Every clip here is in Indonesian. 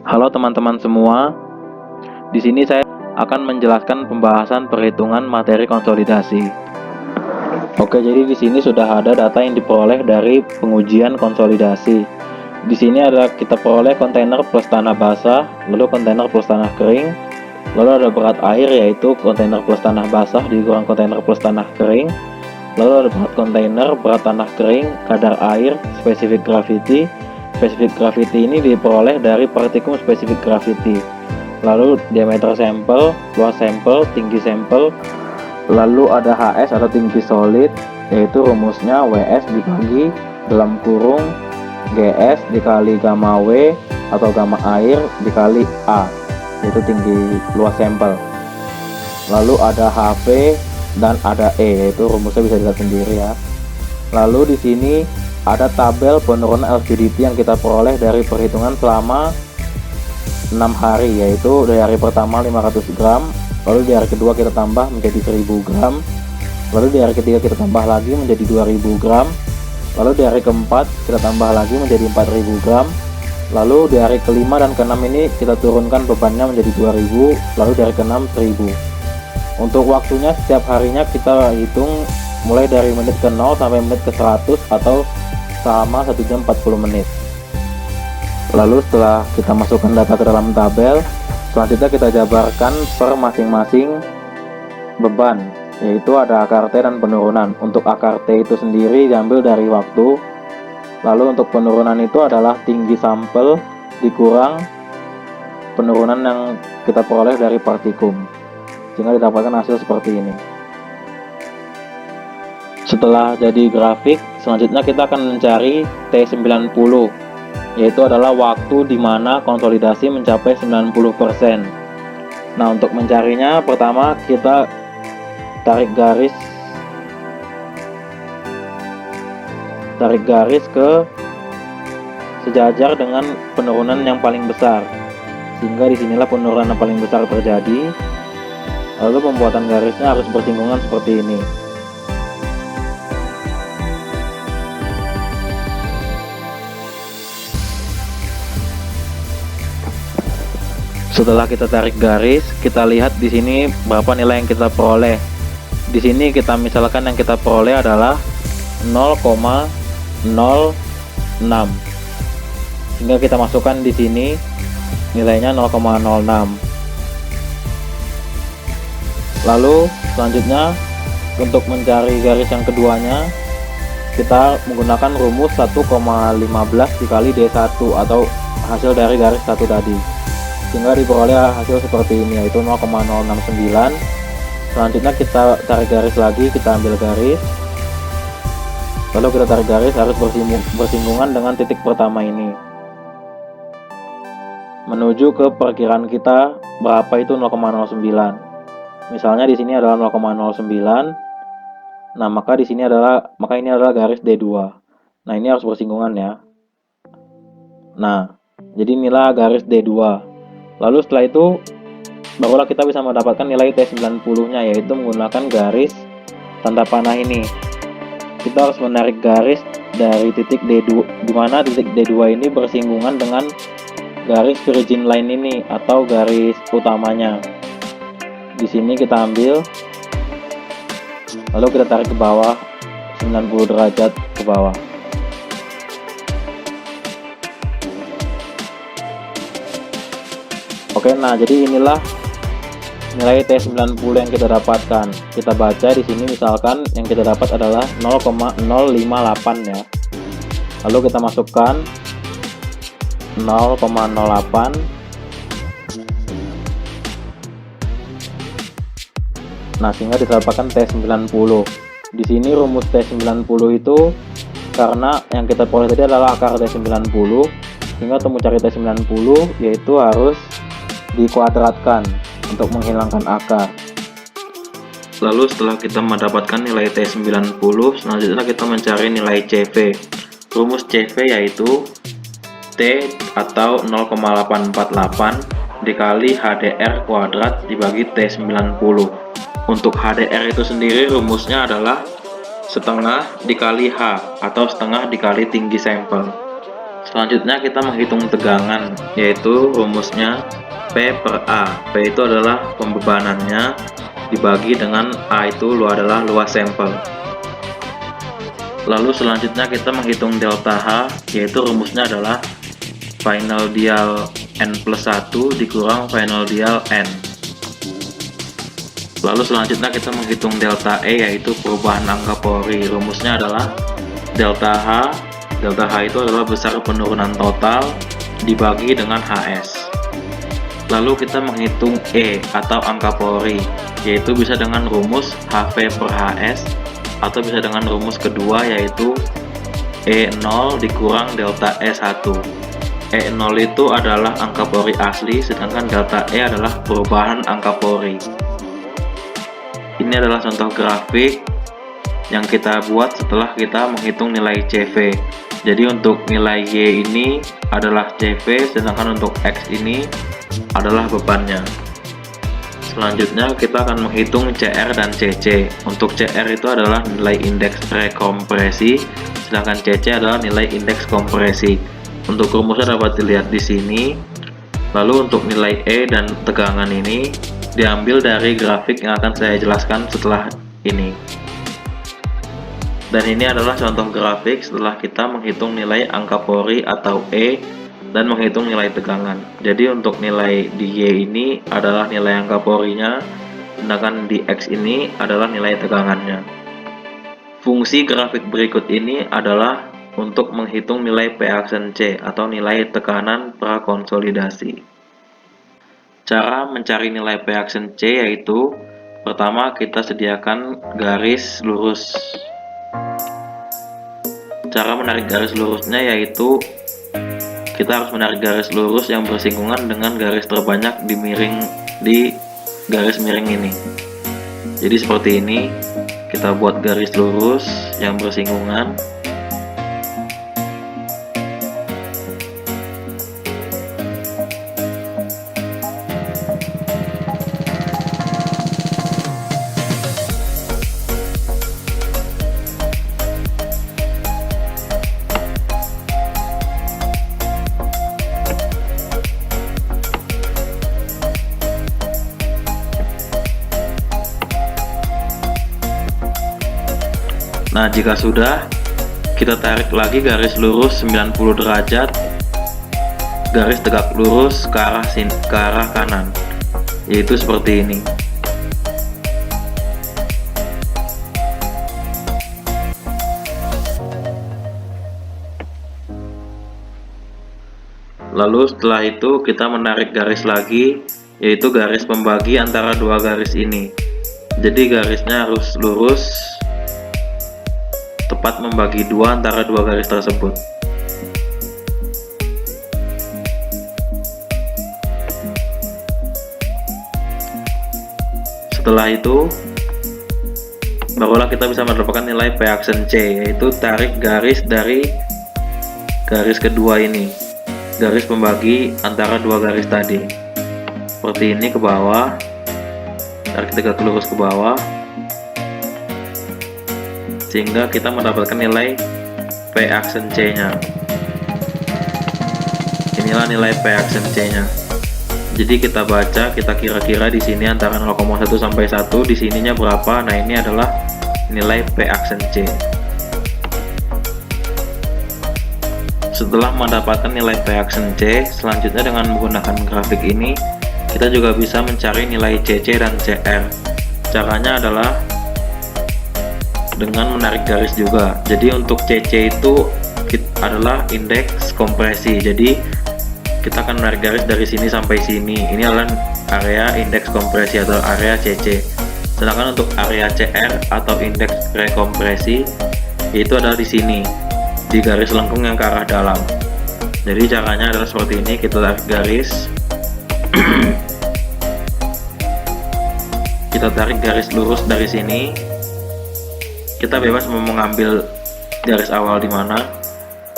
Halo teman-teman semua, di sini saya akan menjelaskan pembahasan perhitungan materi konsolidasi. Oke, jadi di sini sudah ada data yang diperoleh dari pengujian konsolidasi. Di sini ada kita peroleh kontainer plus tanah basah, lalu kontainer plus tanah kering, lalu ada berat air yaitu kontainer plus tanah basah dikurang kontainer plus tanah kering, lalu ada berat kontainer, berat tanah kering, kadar air, spesifik gravity. Spesifik gravity ini diperoleh dari praktikum spesifik gravity. Lalu diameter sampel, luas sampel, tinggi sampel, lalu ada HS atau tinggi solid, yaitu rumusnya WS dibagi dalam kurung GS dikali gamma W atau gamma air dikali A, yaitu tinggi luas sampel. Lalu ada HV dan ada E, yaitu rumusnya bisa dilihat sendiri ya. Lalu di sini ada tabel penurunan LVDT yang kita peroleh dari perhitungan selama 6 hari, yaitu dari hari pertama 500 gram, lalu di hari kedua kita tambah menjadi 1000 gram, lalu di hari ketiga kita tambah lagi menjadi 2000 gram, lalu di hari keempat kita tambah lagi menjadi 4000 gram, lalu di hari kelima dan keenam ini kita turunkan bebannya menjadi 2000, lalu di hari keenam 1000. Untuk waktunya setiap harinya kita hitung mulai dari menit ke 0 sampai menit ke 100 atau selama 1 jam 40 menit. Lalu setelah kita masukkan data ke dalam tabel, selanjutnya kita jabarkan per masing-masing beban, yaitu ada akar T dan penurunan. Untuk akar T itu sendiri diambil dari waktu, lalu untuk penurunan itu adalah tinggi sampel dikurang penurunan yang kita peroleh dari partikum, sehingga didapatkan hasil seperti ini. Setelah jadi grafik, selanjutnya kita akan mencari T90, yaitu adalah waktu di mana konsolidasi mencapai 90%. Nah, untuk mencarinya pertama kita tarik garis ke sejajar dengan penurunan yang paling besar, sehingga disinilah penurunan yang paling besar terjadi. Lalu pembuatan garisnya harus bersinggungan seperti ini. Setelah kita tarik garis, kita lihat di sini berapa nilai yang kita peroleh. Di sini kita misalkan yang kita peroleh adalah 0,06. Sehingga kita masukkan di sini nilainya 0,06. Lalu selanjutnya untuk mencari garis yang keduanya, kita menggunakan rumus 1,15 dikali D1 atau hasil dari garis 1 tadi, sehingga diperoleh hasil seperti ini, yaitu 0,069. Selanjutnya kita tarik garis lagi, kita ambil garis, lalu kita tarik garis harus bersinggungan dengan titik pertama ini menuju ke perkiraan kita berapa itu 0,09. Misalnya di sini adalah 0,09. Nah, maka ini adalah garis D2. Nah, ini harus bersinggungan ya. Nah, jadi inilah garis D2. Lalu setelah itu barulah kita bisa mendapatkan nilai T90-nya, yaitu menggunakan garis tanda panah ini. Kita harus menarik garis dari titik D2, di mana titik D2 ini bersinggungan dengan garis virgin line ini atau garis utamanya. Di sini kita ambil, lalu kita tarik ke bawah 90 derajat ke bawah. Oke, nah jadi inilah nilai T90 yang kita dapatkan. Kita baca di sini misalkan yang kita dapat adalah 0,058 ya. Lalu kita masukkan 0,08. Nah, sehingga didapatkan T90. Di sini rumus T90 itu karena yang kita peroleh tadi adalah akar T90, sehingga untuk mencari T90 yaitu harus dikuadratkan untuk menghilangkan akar. Lalu setelah kita mendapatkan nilai T90, selanjutnya kita mencari nilai CV. Rumus CV yaitu T atau 0,848 dikali HDR kuadrat dibagi T90. Untuk HDR itu sendiri rumusnya adalah setengah dikali H atau setengah dikali tinggi sampel. Selanjutnya kita menghitung tegangan, yaitu rumusnya P per A. P itu adalah pembebanannya dibagi dengan A itu adalah luas sampel. Lalu selanjutnya kita menghitung delta H, yaitu rumusnya adalah final dial N plus 1 dikurang final dial N. Lalu selanjutnya kita menghitung delta E, yaitu perubahan angka Pauli. Rumusnya adalah delta H. Delta H itu adalah besar penurunan total dibagi dengan HS. Lalu kita menghitung E atau angka Pauli, yaitu bisa dengan rumus HV per HS atau bisa dengan rumus kedua, yaitu E0 dikurang delta E1. E0 itu adalah angka Pauli asli, sedangkan delta E adalah perubahan angka Pauli. Ini adalah contoh grafik yang kita buat setelah kita menghitung nilai CV. Jadi untuk nilai Y ini adalah CV, sedangkan untuk X ini adalah bebannya. Selanjutnya kita akan menghitung CR dan CC. Untuk CR itu adalah nilai indeks rekompresi, sedangkan CC adalah nilai indeks kompresi. Untuk rumusnya dapat dilihat di sini. Lalu untuk nilai E dan tegangan ini diambil dari grafik yang akan saya jelaskan setelah ini. Dan ini adalah contoh grafik setelah kita menghitung nilai angka Pauli atau E dan menghitung nilai tegangan. Jadi untuk nilai di Y ini adalah nilai angka Paulinya, sedangkan di X ini adalah nilai tegangannya. Fungsi grafik berikut ini adalah untuk menghitung nilai P aksen C atau nilai tekanan prakonsolidasi. Cara mencari nilai P aksen C yaitu pertama kita sediakan garis lurus. Cara menarik garis lurusnya yaitu kita harus menarik garis lurus yang bersinggungan dengan garis terbanyak di garis miring ini. Jadi seperti ini, kita buat garis lurus yang bersinggungan. Nah, jika sudah, kita tarik lagi garis lurus 90 derajat, garis tegak lurus ke arah kanan, yaitu seperti ini. Lalu setelah itu kita menarik garis lagi, yaitu garis pembagi antara dua garis ini. Jadi garisnya harus lurus, tepat membagi dua antara dua garis tersebut. Setelah itu, barulah kita bisa mendapatkan nilai P aksen C, yaitu tarik garis dari garis kedua ini, garis pembagi antara dua garis tadi. Seperti ini ke bawah, tarik tegak lurus ke bawah, sehingga kita mendapatkan nilai P aksen C-nya. Inilah nilai P aksen C-nya. Jadi kita baca, kita kira-kira di sini antara 0,1 sampai 1, di sininya berapa? Nah, ini adalah nilai P aksen C. Setelah mendapatkan nilai P aksen C, selanjutnya dengan menggunakan grafik ini, kita juga bisa mencari nilai CC dan CR. Caranya adalah dengan menarik garis juga. Jadi untuk CC itu adalah indeks kompresi. Jadi kita akan menarik garis dari sini sampai sini. Ini adalah area indeks kompresi atau area CC. Sedangkan untuk area CR atau indeks rekompresi itu adalah di sini, di garis lengkung yang ke arah dalam. Jadi caranya adalah seperti ini, kita tarik garis. Kita tarik garis lurus dari sini. Kita bebas mau mengambil garis awal di mana,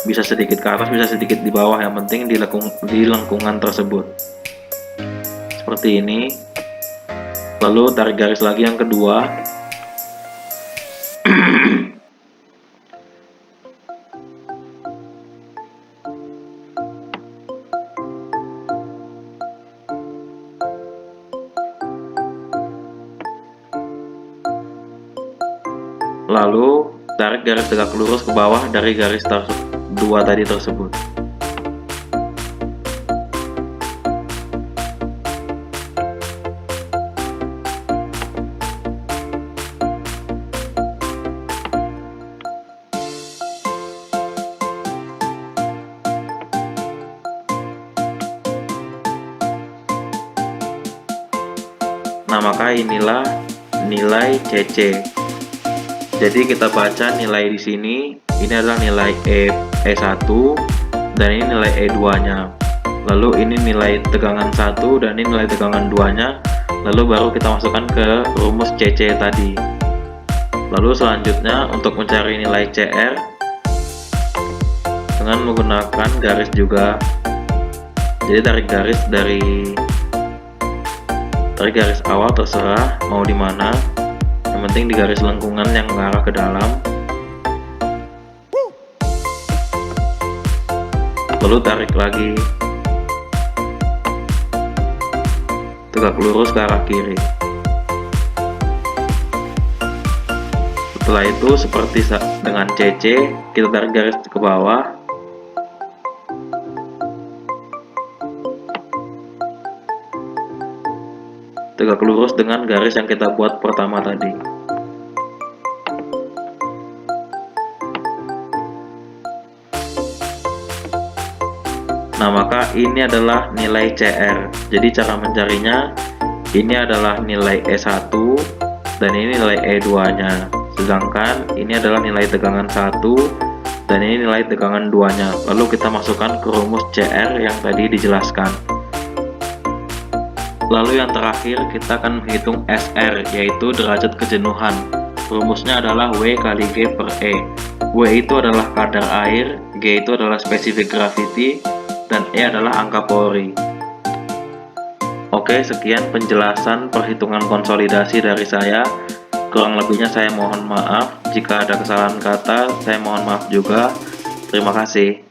bisa sedikit ke atas, bisa sedikit di bawah, yang penting di lengkungan tersebut. Seperti ini. Lalu tarik garis lagi yang kedua. Lalu tarik garis tegak lurus ke bawah dari garis 2 tadi tersebut. Nah, maka inilah nilai CC. Jadi kita baca nilai di sini, ini adalah nilai E1 dan ini nilai E2-nya. Lalu ini nilai tegangan 1 dan ini nilai tegangan 2-nya. Lalu baru kita masukkan ke rumus CC tadi. Lalu selanjutnya untuk mencari nilai CR dengan menggunakan garis juga. Jadi tarik garis awal terserah mau di mana. Yang penting di garis lengkungan yang mengarah ke dalam. Lalu tarik lagi tegak lurus ke arah kiri. Setelah itu seperti dengan CC, kita tarik garis ke bawah. Tegak lurus dengan garis yang kita buat pertama tadi. Nah, maka ini adalah nilai CR. Jadi cara mencarinya, ini adalah nilai E1 dan ini nilai E2-nya. Sedangkan ini adalah nilai tegangan 1 dan ini nilai tegangan 2-nya. Lalu kita masukkan ke rumus CR yang tadi dijelaskan. Lalu yang terakhir kita akan menghitung SR, yaitu derajat kejenuhan. Rumusnya adalah W kali G per E. W itu adalah kadar air, G itu adalah spesifik gravity, dan E adalah angka Pauli. Oke, sekian penjelasan perhitungan konsolidasi dari saya. Kurang lebihnya saya mohon maaf. Jika ada kesalahan kata, saya mohon maaf juga. Terima kasih.